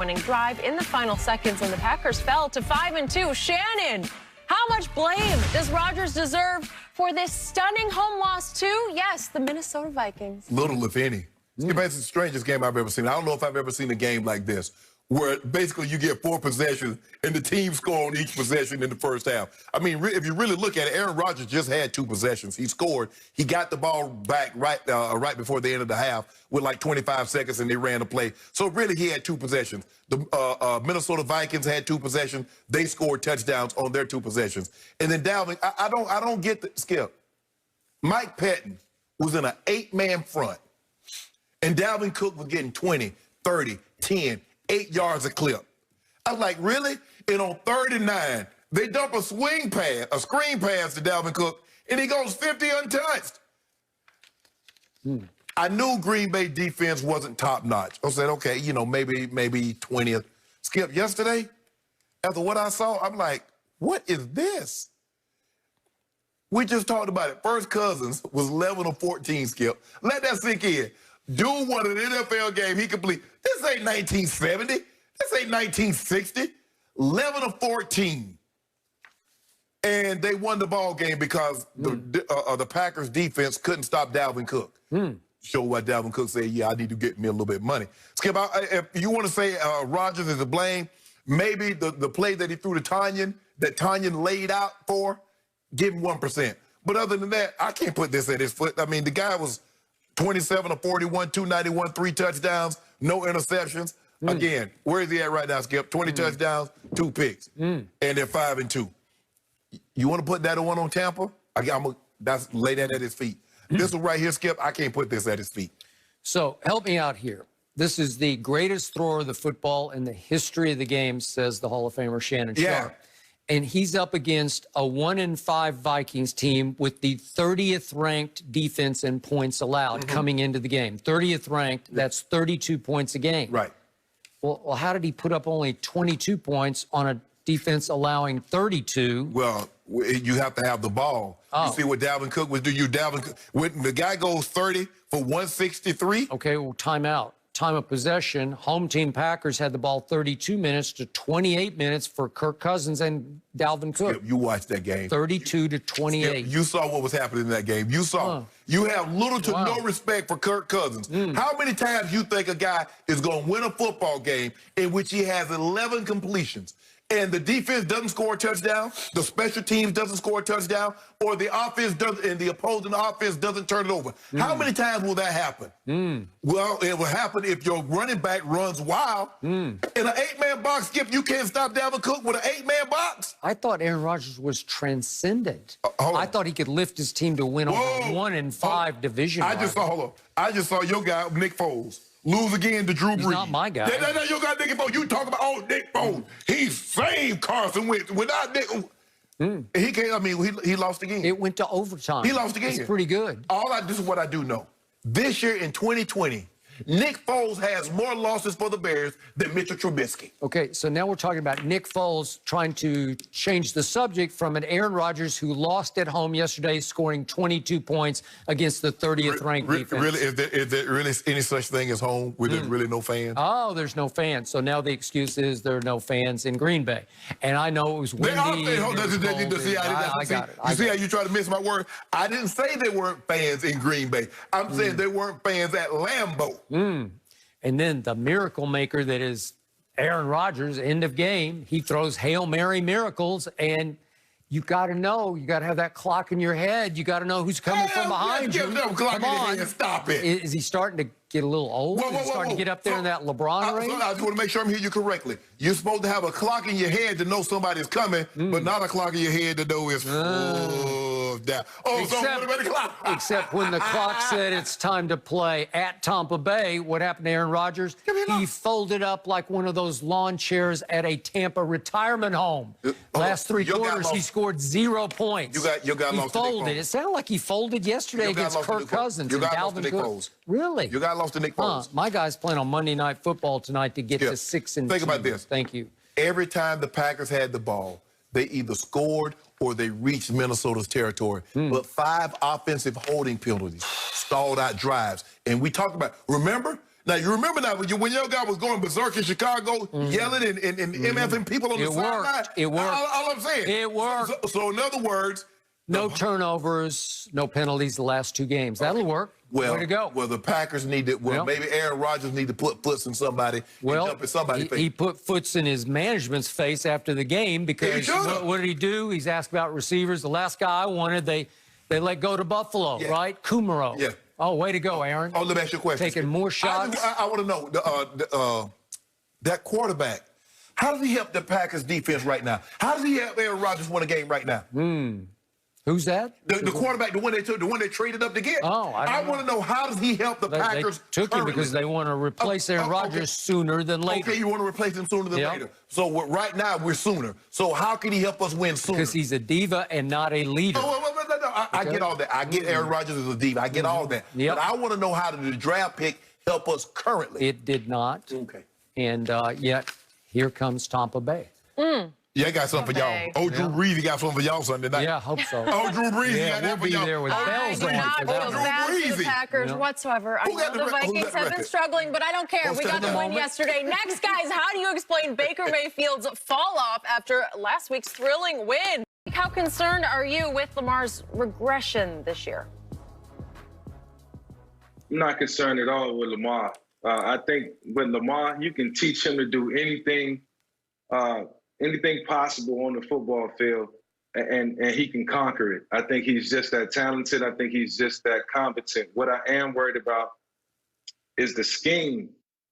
winning drive in the final seconds, and the Packers fell to 5-2. Shannon, how much blame does Rodgers deserve for this stunning home loss to, yes, the Minnesota Vikings? Little, if any. It's the strangest game I've ever seen. I don't know if I've ever seen a game like this, where basically you get 4 possessions and the team score on each possession in the first half. I mean, if you really look at it, Aaron Rodgers just had 2 possessions. He scored. He got the ball back right before the end of the half with like 25 seconds, and they ran the play. So really, he had 2 possessions. The Minnesota Vikings had 2 possessions. They scored touchdowns on their 2 possessions. And then Dalvin, I don't get the Skip. Mike Pettin was in an 8-man front, and Dalvin Cook was getting 20, 30, 10, 8 yards a clip. I was like, really? And on 39, they dump a screen pass to Dalvin Cook, and he goes 50 untouched. I knew Green Bay defense wasn't top-notch. I said, okay, you know, maybe 20th. Skip, yesterday, after what I saw, I'm like, what is this? We just talked about it. First Cousins was 11 of 14, Skip. Let that sink in. Dude won an NFL game he complete. This ain't 1970. This ain't 1960. 11 of 14. And they won the ball game because the Packers defense couldn't stop Dalvin Cook. Show what Dalvin Cook said, yeah, I need to get me a little bit of money. Skip, if you want to say Rodgers is to blame, maybe the play that he threw to Tanyan, that Tanyan laid out for, give him 1%. But other than that, I can't put this at his foot. I mean, the guy was 27 of 41, 291, 3 touchdowns, no interceptions. Again, where is he at right now, Skip? 20 touchdowns, 2 picks, and they're 5-2. You want to put that one on Tampa? That's lay that at his feet. This one right here, Skip, I can't put this at his feet. So help me out here. This is the greatest thrower of the football in the history of the game, says the Hall of Famer Shannon Sharpe. And he's up against a 1-5 Vikings team with the 30th ranked defense in points allowed coming into the game. 30th ranked, that's 32 points a game. Right. Well, how did he put up only 22 points on a defense allowing 32? Well, you have to have the ball. You see what Dalvin Cook was doing. When the guy goes 30 for 163. Okay, well, timeout. Time of possession, home team Packers had the ball 32 minutes to 28 minutes for Kirk Cousins and Dalvin Cook. Skip, you watched that game. 32 to 28. Skip, you saw what was happening in that game. You saw. You have little to no respect for Kirk Cousins. How many times you think a guy is going to win a football game in which he has 11 completions, and the defense doesn't score a touchdown, the special teams doesn't score a touchdown, or the offense doesn't, and the opposing offense doesn't turn it over? How many times will that happen? Well, it will happen if your running back runs wild. In an 8-man box, Skip, you can't stop Dalvin Cook with an 8-man box. I thought Aaron Rodgers was transcendent. I thought he could lift his team to win on a 1-5 division. I just saw your guy, Nick Foles, lose again to Drew Brees. He's not my guy. No, your guy, Nick Foles. You talk about, Nick Foles. He saved Carson Wentz. Without Nick, he can't. I mean, he lost again. It went to overtime. He lost again. It's pretty good. This is what I do know. This year in 2020, Nick Foles has more losses for the Bears than Mitchell Trubisky. Okay, so now we're talking about Nick Foles trying to change the subject from an Aaron Rodgers who lost at home yesterday, scoring 22 points against the 30th ranked defense. Really, is there really any such thing as home where there's really no fans? Oh, there's no fans. So now the excuse is there are no fans in Green Bay. And I know it was windy. See how you try to miss my word? I didn't say there weren't fans in Green Bay. I'm saying there weren't fans at Lambeau. And then the miracle maker that is Aaron Rodgers, end of game, he throws Hail Mary miracles, and you got to know, you got to have that clock in your head. You got to know who's coming from behind you. Come on. Stop it. Is he starting to get a little old? Is he starting to get up there in that LeBron range? I just want to make sure I'm hearing you correctly. You're supposed to have a clock in your head to know somebody's coming, but not a clock in your head to know it's down. Except when the clock said it's time to play at Tampa Bay, what happened to Aaron Rodgers? He folded up like one of those lawn chairs at a Tampa retirement home. Last 3 quarters, he scored 0 points. You got he lost folded. It sounded like he folded yesterday against Kirk Cousins and Dalvin Cook. Really? You got lost to Nick Foles. My guy's playing on Monday Night Football tonight to get to 6-2. Think about this. Thank you. Every time the Packers had the ball, they either scored or they reached Minnesota's territory. But 5 offensive holding penalties stalled out drives. And we talked about, remember? Now, you remember that when your guy was going berserk in Chicago, yelling and MFing people on the sideline? It worked. All I'm saying. It worked. So in other words, no turnovers, no penalties the last 2 games. That'll work. Well, way to go. Well, the Packers need to. Well, maybe Aaron Rodgers need to put foots in somebody. Well, and jump in somebody's face. He put foots in his management's face after the game because what did he do? He's asked about receivers. The last guy I wanted, they let go to Buffalo, right? Kumaro. Yeah. Oh, way to go, Aaron. Oh, let me ask you a question. Taking more shots. I want to know that quarterback. How does he help the Packers defense right now? How does he help Aaron Rodgers win a game right now? Who's that? The quarterback, the one they traded up to get. Oh, I want to know, how does he help the Packers? They took him because they want to replace Aaron Rodgers sooner than later. Okay, you want to replace him sooner than later. So right now we're sooner. So how can he help us win sooner? Because he's a diva and not a leader. No. I get all that. I get Aaron Rodgers as a diva. I get all that. Yep. But I want to know, how did the draft pick help us currently? It did not. Okay. And yet here comes Tampa Bay. Yeah, I got something for y'all. Oh, Drew Brees got something for y'all Sunday night. Yeah, I hope so. Oh, Drew Brees got that we'll for be y'all. there with bells on I do for not that feel one. bad for the Breezy. Packers whatsoever. I know the Vikings have been struggling, but I don't care. We got the win yesterday. Next, guys, how do you explain Baker Mayfield's fall off after last week's thrilling win? How concerned are you with Lamar's regression this year? I'm not concerned at all with Lamar. I think with Lamar, you can teach him to do anything possible on the football field, and he can conquer it. I think he's just that talented. I think he's just that competent. What I am worried about is the scheme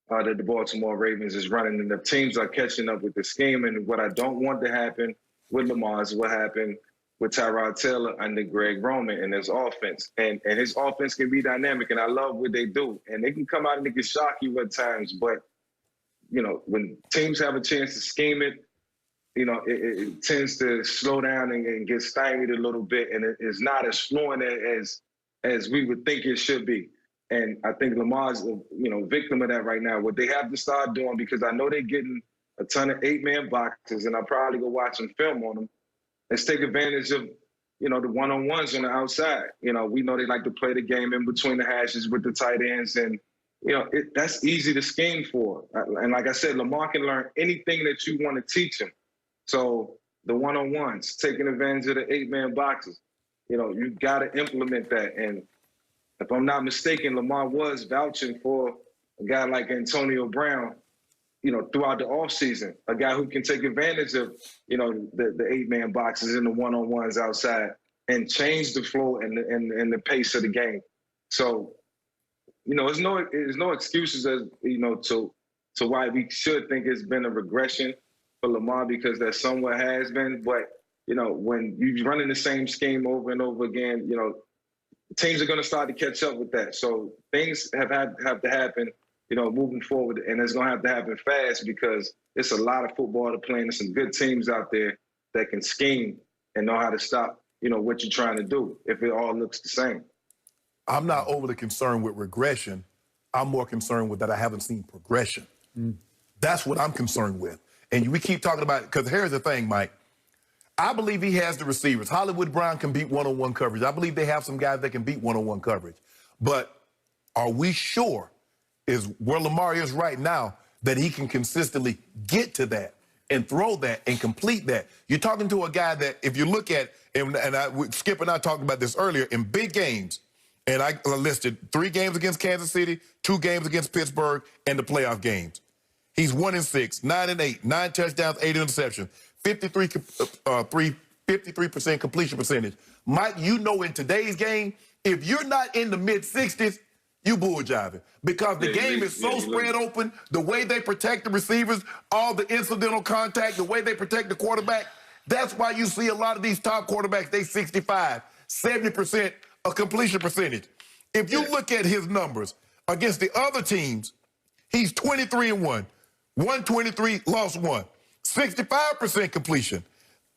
that the Baltimore Ravens is running, and the teams are catching up with the scheme. And what I don't want to happen with Lamar is what happened with Tyrod Taylor under Greg Roman and his offense. And his offense can be dynamic, and I love what they do. And they can come out and they can shock you at times. But, when teams have a chance to scheme it, it tends to slow down and get stymied a little bit, and it's not as fluent as we would think it should be. And I think Lamar's, victim of that right now. What they have to start doing, because I know they're getting a ton of 8-man boxes, and I'll probably go watch some film on them, is take advantage of, the one-on-ones on the outside. We know they like to play the game in between the hashes with the tight ends, and that's easy to scheme for. And like I said, Lamar can learn anything that you want to teach him. So the one-on-ones, taking advantage of the 8-man boxes, you got to implement that. And if I'm not mistaken, Lamar was vouching for a guy like Antonio Brown, throughout the offseason, a guy who can take advantage of, the 8-man boxes and the one-on-ones outside and change the flow and the pace of the game. So, there's no excuses as, to why we should think it's been a regression for Lamar, because that somewhat has been. But, when you're running the same scheme over and over again, teams are going to start to catch up with that. So things have to happen, moving forward, and it's going to have to happen fast, because it's a lot of football to play, and there's some good teams out there that can scheme and know how to stop, what you're trying to do if it all looks the same. I'm not overly concerned with regression. I'm more concerned with that I haven't seen progression. That's what I'm concerned with. And we keep talking about it, because here's the thing, Mike. I believe he has the receivers. Hollywood Brown can beat one-on-one coverage. I believe they have some guys that can beat one-on-one coverage. But are we sure, is where Lamar is right now, that he can consistently get to that and throw that and complete that? You're talking to a guy that, if you look at, Skip and I talked about this earlier, in big games, and I listed 3 games against Kansas City, 2 games against Pittsburgh, and the playoff games. He's 1-6, 9-8, 9 touchdowns, 8 interceptions, 53% completion percentage. Mike, in today's game, if you're not in the mid-60s, you bull jiving, because the game is so spread open. The way they protect the receivers, all the incidental contact, the way they protect the quarterback, that's why you see a lot of these top quarterbacks, they 65, 70% of completion percentage. If you look at his numbers against the other teams, he's 23-1, 123, lost 1, 65% completion,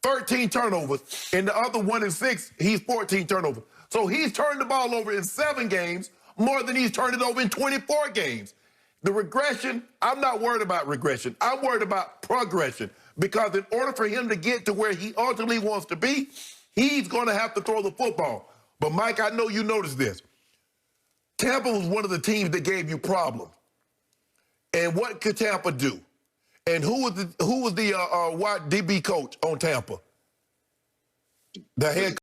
13 turnovers. In the other 1-6, he's 14 turnovers. So he's turned the ball over in 7 games, more than he's turned it over in 24 games. The regression, I'm not worried about regression. I'm worried about progression, because in order for him to get to where he ultimately wants to be, he's going to have to throw the football. But, Mike, I know you noticed this. Tampa was one of the teams that gave you problems. And what could Tampa do? And who was the wide DB coach on Tampa? The head